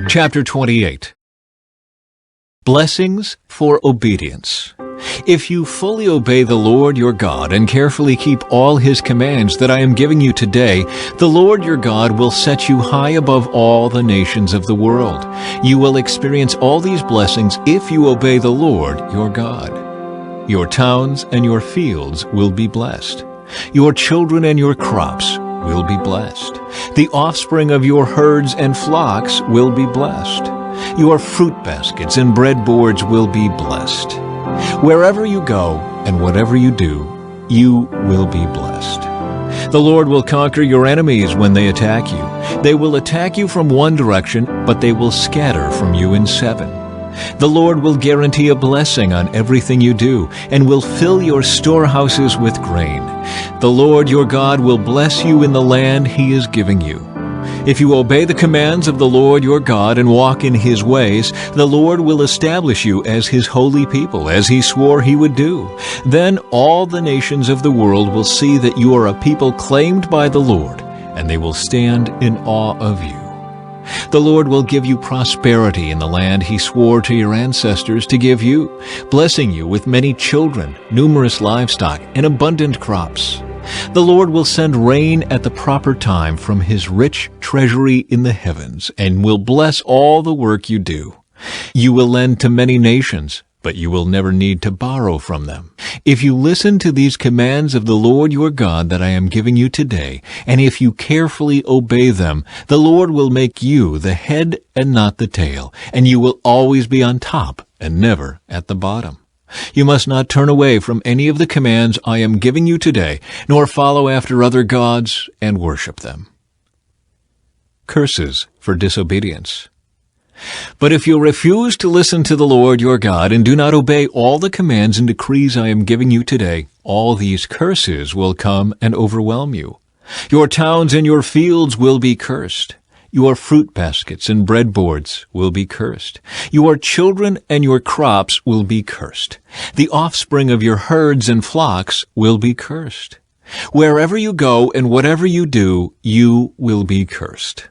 Chapter 28. Blessings for Obedience. If you fully obey the Lord your God and carefully keep all His commands that I am giving you today, the Lord your God will set you high above all the nations of the world. You will experience all these blessings if you obey the Lord your God. Your towns and your fields will be blessed. Your children and your crops will be blessed. The offspring of your herds and flocks will be blessed. Your fruit baskets and bread boards will be blessed. Wherever you go and whatever you do, you will be blessed. The Lord will conquer your enemies when they attack you. They will attack you from one direction, but they will scatter from you in 7. The Lord will guarantee a blessing on everything you do, and will fill your storehouses with grain. The Lord your God will bless you in the land He is giving you. If you obey the commands of the Lord your God and walk in His ways, the Lord will establish you as His holy people, as He swore He would do. Then all the nations of the world will see that you are a people claimed by the Lord, and they will stand in awe of you. The Lord will give you prosperity in the land He swore to your ancestors to give you, blessing you with many children, numerous livestock, and abundant crops. The Lord will send rain at the proper time from His rich treasury in the heavens, and will bless all the work you do. You will lend to many nations, but you will never need to borrow from them. If you listen to these commands of the Lord your God that I am giving you today, and if you carefully obey them, the Lord will make you the head and not the tail, and you will always be on top and never at the bottom. You must not turn away from any of the commands I am giving you today, nor follow after other gods and worship them. Curses for disobedience. But if you refuse to listen to the Lord your God and do not obey all the commands and decrees I am giving you today, all these curses will come and overwhelm you. Your towns and your fields will be cursed. Your fruit baskets and bread boards will be cursed. Your children and your crops will be cursed. The offspring of your herds and flocks will be cursed. Wherever you go and whatever you do, you will be cursed.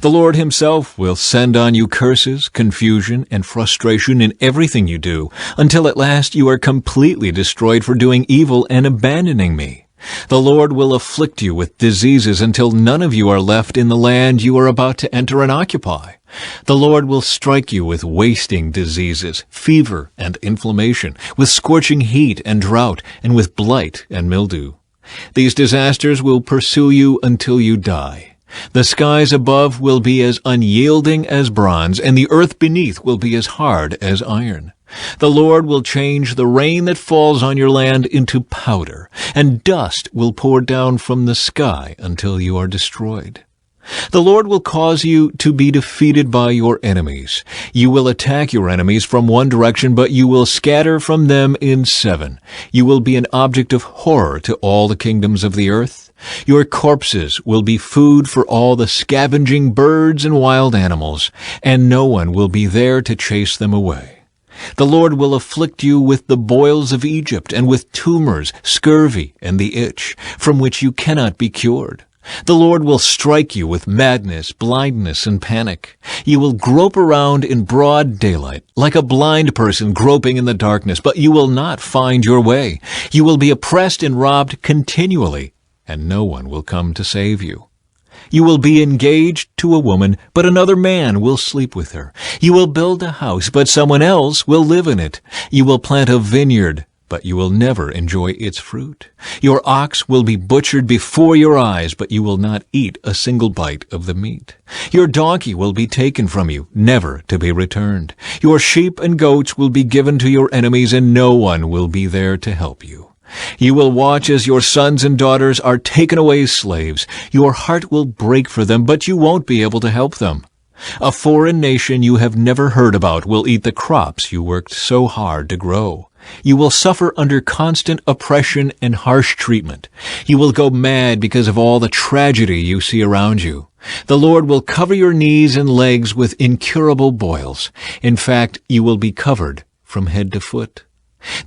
The Lord Himself will send on you curses, confusion, and frustration in everything you do, until at last you are completely destroyed for doing evil and abandoning me. The Lord will afflict you with diseases until none of you are left in the land you are about to enter and occupy. The Lord will strike you with wasting diseases, fever and inflammation, with scorching heat and drought, and with blight and mildew. These disasters will pursue you until you die. The skies above will be as unyielding as bronze, and the earth beneath will be as hard as iron. The Lord will change the rain that falls on your land into powder, and dust will pour down from the sky until you are destroyed. The Lord will cause you to be defeated by your enemies. You will attack your enemies from one direction, but you will scatter from them in 7. You will be an object of horror to all the kingdoms of the earth. Your corpses will be food for all the scavenging birds and wild animals, and no one will be there to chase them away. The Lord will afflict you with the boils of Egypt, and with tumors, scurvy, and the itch, from which you cannot be cured. The Lord will strike you with madness, blindness, and panic. You will grope around in broad daylight, like a blind person groping in the darkness, but you will not find your way. You will be oppressed and robbed continually, and no one will come to save you. You will be engaged to a woman, but another man will sleep with her. You will build a house, but someone else will live in it. You will plant a vineyard, but you will never enjoy its fruit. Your ox will be butchered before your eyes, but you will not eat a single bite of the meat. Your donkey will be taken from you, never to be returned. Your sheep and goats will be given to your enemies, and no one will be there to help you. You will watch as your sons and daughters are taken away as slaves. Your heart will break for them, but you won't be able to help them. A foreign nation you have never heard about will eat the crops you worked so hard to grow. You will suffer under constant oppression and harsh treatment. You will go mad because of all the tragedy you see around you. The Lord will cover your knees and legs with incurable boils. In fact, you will be covered from head to foot.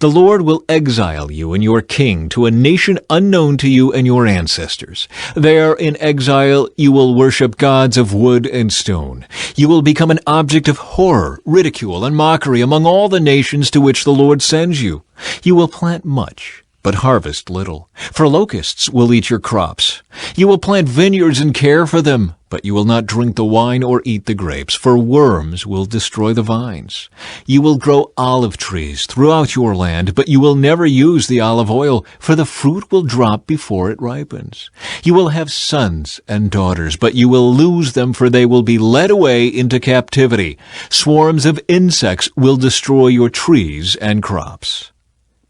The Lord will exile you and your king to a nation unknown to you and your ancestors. There in exile you will worship gods of wood and stone. You will become an object of horror, ridicule, and mockery among all the nations to which the Lord sends you. You will plant much, but harvest little, for locusts will eat your crops. You will plant vineyards and care for them, but you will not drink the wine or eat the grapes, for worms will destroy the vines. You will grow olive trees throughout your land, but you will never use the olive oil, for the fruit will drop before it ripens. You will have sons and daughters, but you will lose them, for they will be led away into captivity. Swarms of insects will destroy your trees and crops.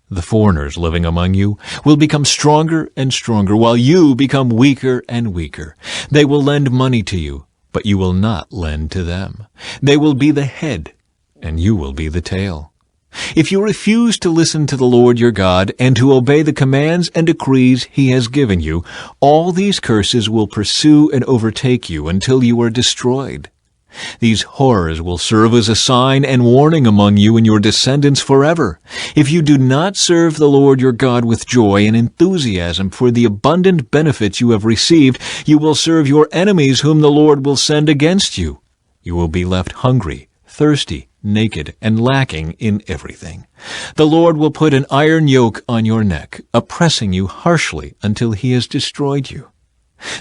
The foreigners living among you will become stronger and stronger, while you become weaker and weaker. They will lend money to you, but you will not lend to them. They will be the head, and you will be the tail. If you refuse to listen to the Lord your God and to obey the commands and decrees he has given you, all these curses will pursue and overtake you until you are destroyed. These horrors will serve as a sign and warning among you and your descendants forever. If you do not serve the Lord your God with joy and enthusiasm for the abundant benefits you have received, you will serve your enemies whom the Lord will send against you. You will be left hungry, thirsty, naked, and lacking in everything. The Lord will put an iron yoke on your neck, oppressing you harshly until he has destroyed you.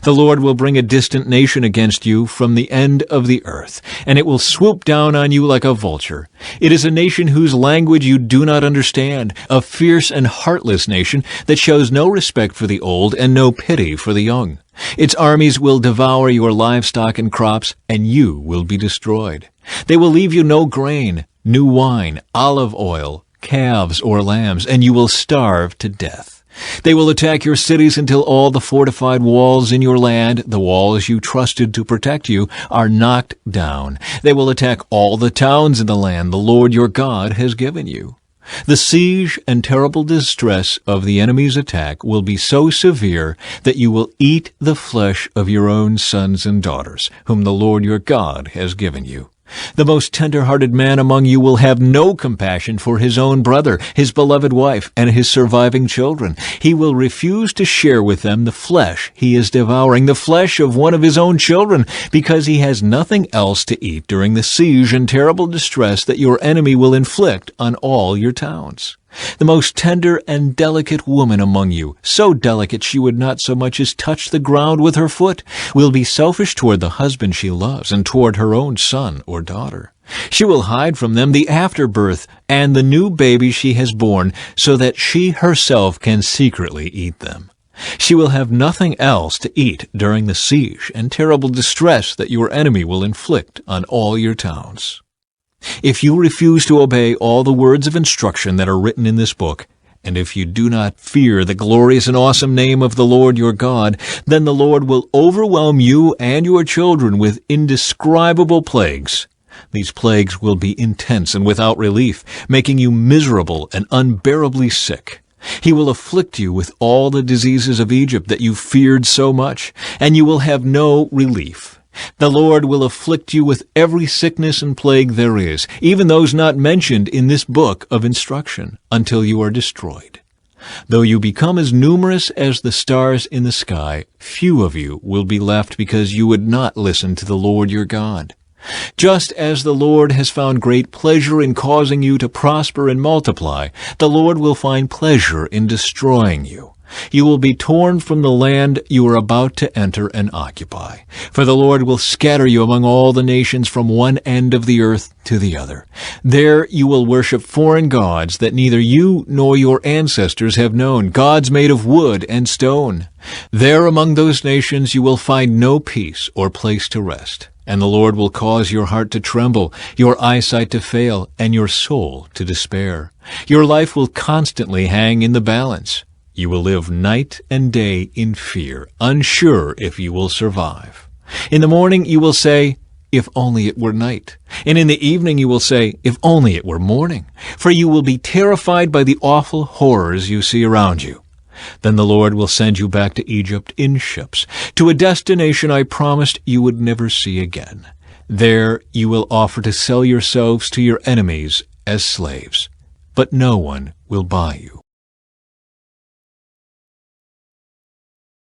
The Lord will bring a distant nation against you from the end of the earth, and it will swoop down on you like a vulture. It is a nation whose language you do not understand, a fierce and heartless nation that shows no respect for the old and no pity for the young. Its armies will devour your livestock and crops, and you will be destroyed. They will leave you no grain, new wine, olive oil, calves or lambs, and you will starve to death. They will attack your cities until all the fortified walls in your land, the walls you trusted to protect you, are knocked down. They will attack all the towns in the land the Lord your God has given you. The siege and terrible distress of the enemy's attack will be so severe that you will eat the flesh of your own sons and daughters, whom the Lord your God has given you. The most tender-hearted man among you will have no compassion for his own brother, his beloved wife, and his surviving children. He will refuse to share with them the flesh he is devouring, the flesh of one of his own children, because he has nothing else to eat during the siege and terrible distress that your enemy will inflict on all your towns. The most tender and delicate woman among you, so delicate she would not so much as touch the ground with her foot, will be selfish toward the husband she loves and toward her own son or daughter. She will hide from them the afterbirth and the new baby she has born, so that she herself can secretly eat them. She will have nothing else to eat during the siege and terrible distress that your enemy will inflict on all your towns. If you refuse to obey all the words of instruction that are written in this book, and if you do not fear the glorious and awesome name of the Lord your God, then the Lord will overwhelm you and your children with indescribable plagues. These plagues will be intense and without relief, making you miserable and unbearably sick. He will afflict you with all the diseases of Egypt that you feared so much, and you will have no relief. The Lord will afflict you with every sickness and plague there is, even those not mentioned in this book of instruction, until you are destroyed. Though you become as numerous as the stars in the sky, few of you will be left because you would not listen to the Lord your God. Just as the Lord has found great pleasure in causing you to prosper and multiply, the Lord will find pleasure in destroying you. You will be torn from the land you are about to enter and occupy. For the Lord will scatter you among all the nations from one end of the earth to the other. There you will worship foreign gods that neither you nor your ancestors have known, gods made of wood and stone. There among those nations you will find no peace or place to rest. And the Lord will cause your heart to tremble, your eyesight to fail, and your soul to despair. Your life will constantly hang in the balance. You will live night and day in fear, unsure if you will survive. In the morning you will say, "If only it were night." And in the evening you will say, "If only it were morning." For you will be terrified by the awful horrors you see around you. Then the Lord will send you back to Egypt in ships, to a destination I promised you would never see again. There you will offer to sell yourselves to your enemies as slaves. but no one will buy you.